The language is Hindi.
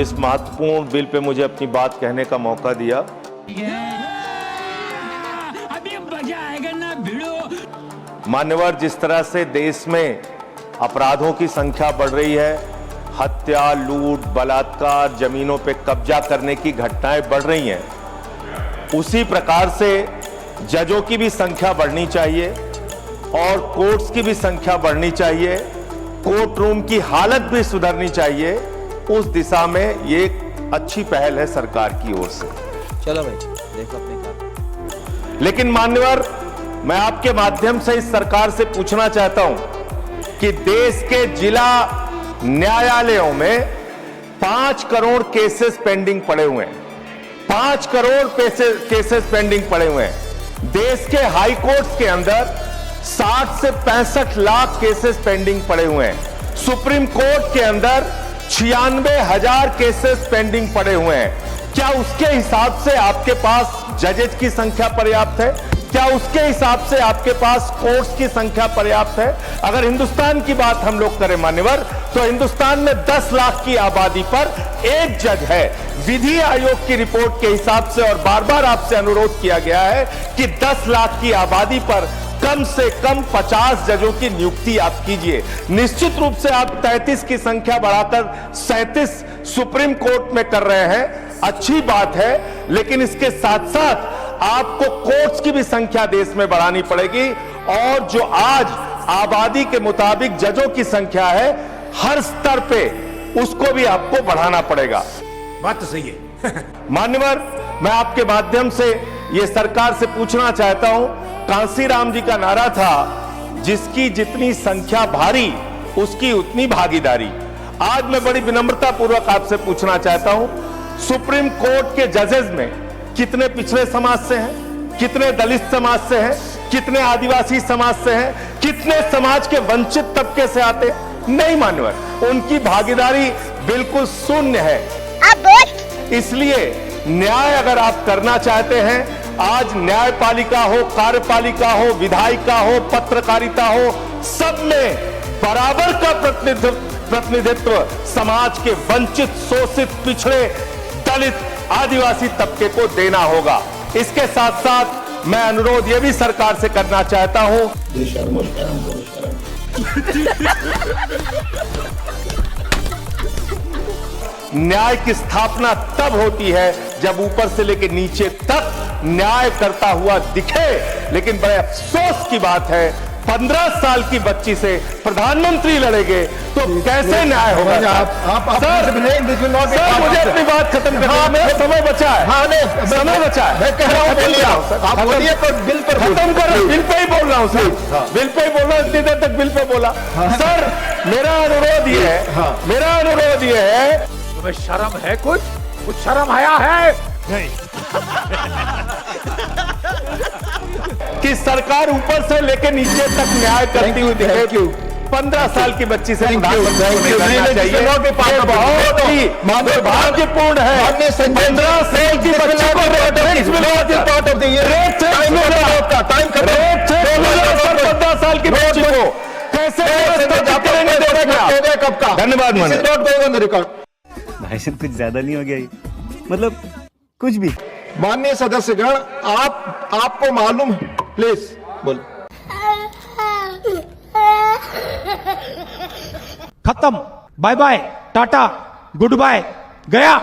इस महत्वपूर्ण बिल पे मुझे अपनी बात कहने का मौका दिया। अभी मजा आएगा ना भिड़ो। मान्यवर, जिस तरह से देश में अपराधों की संख्या बढ़ रही है, हत्या, लूट, बलात्कार, जमीनों पे कब्जा करने की घटनाएं बढ़ रही हैं, उसी प्रकार से जजों की भी संख्या बढ़नी चाहिए और कोर्ट्स की भी संख्या बढ़नी चाहिए, कोर्ट रूम की हालत भी सुधरनी चाहिए। उस दिशा में ये एक अच्छी पहल है सरकार की ओर से। चलो भाई, देखो अपने काम। लेकिन मान्यवर, मैं आपके माध्यम से इस सरकार से पूछना चाहता हूं कि देश के जिला न्यायालयों में 5 करोड़ केसेस पेंडिंग पड़े हुए हैं। 5 करोड़ केसेस पेंडिंग पड़े हुए हैं। देश के हाई कोर्ट्स के अंदर 60 से 65 लाख केसेस पेंडिंग पड़े हुए हैं। सुप्रीम कोर्ट के अंदर 96,000 केसेस पेंडिंग पड़े हुए हैं। क्या उसके हिसाब से आपके पास जजेज की संख्या पर्याप्त है? क्या उसके हिसाब से आपके पास कोर्ट्स की संख्या पर्याप्त है? अगर हिंदुस्तान की बात हम लोग करें मान्यवर, तो हिंदुस्तान में 10 लाख की आबादी पर एक जज है। विधि आयोग की रिपोर्ट के हिसाब से, और बार बार आपसे अनुरोध किया गया है कि 10 लाख की आबादी पर कम से कम 50 जजों की नियुक्ति आप कीजिए। निश्चित रूप से आप 33 की संख्या बढ़ाकर 37 सुप्रीम कोर्ट में कर रहे हैं, अच्छी बात है, लेकिन इसके साथ साथ आपको कोर्ट्स की भी संख्या देश में बढ़ानी पड़ेगी। और जो आज आबादी के मुताबिक जजों की संख्या है, हर स्तर पे उसको भी आपको बढ़ाना पड़ेगा। बात तो सही है। मान्यवर, मैं आपके माध्यम से ये सरकार से पूछना चाहता हूं, कांसीराम जी का नारा था, जिसकी जितनी संख्या भारी उसकी उतनी भागीदारी। आज मैं बड़ी विनम्रता पूर्वक आपसे पूछना चाहता हूं, सुप्रीम कोर्ट के जजेस में कितने पिछड़े समाज से हैं, कितने दलित समाज से हैं, कितने आदिवासी समाज से हैं, कितने समाज के वंचित तबके से आते हैं? नहीं मान्यवर, उनकी भागीदारी बिल्कुल शून्य है। इसलिए न्याय अगर आप करना चाहते हैं, आज न्यायपालिका हो, कार्यपालिका हो, विधायिका हो, पत्रकारिता हो, सब में बराबर का प्रतिनिधित्व समाज के वंचित, शोषित, पिछड़े, दलित, आदिवासी तबके को देना होगा। इसके साथ साथ मैं अनुरोध यह भी सरकार से करना चाहता हूं, न्याय की स्थापना तब होती है जब ऊपर से लेकर नीचे तक न्याय करता हुआ दिखे। लेकिन बड़े अफसोस की बात है, 15 साल की बच्ची से प्रधानमंत्री लड़ेंगे तो कैसे न्याय होगा? सर, मुझे अपनी बात खत्म करना, मेरा समय बचा है, समय बचा है, मैं कह रहा हूं, आप बोलिए तो बिल पर खत्म कर, बिल पे ही बोल रहा हूं सर, बिल पे ही बोल रहा हूं, इतनी देर तक बिल पे बोला। सर, मेरा अनुरोध ये है, तुम्हें शर्म है? कुछ शर्म आया है? नहीं। कि सरकार ऊपर से लेके नीचे तक न्याय करती हुई दिखे। 15 साल की बच्ची से बहुत ही दुर्भाग्यपूर्ण है। 15 साल की बच्ची को 15 साल की बच्ची को कैसे? कब का? धन्यवाद। भाई साहब, कुछ ज्यादा नहीं हो गया ये? मतलब कुछ भी। माननीय सदस्यगण, आपको मालूम है, प्लीज बोल। खत्म, bye bye, tata, goodbye, गया।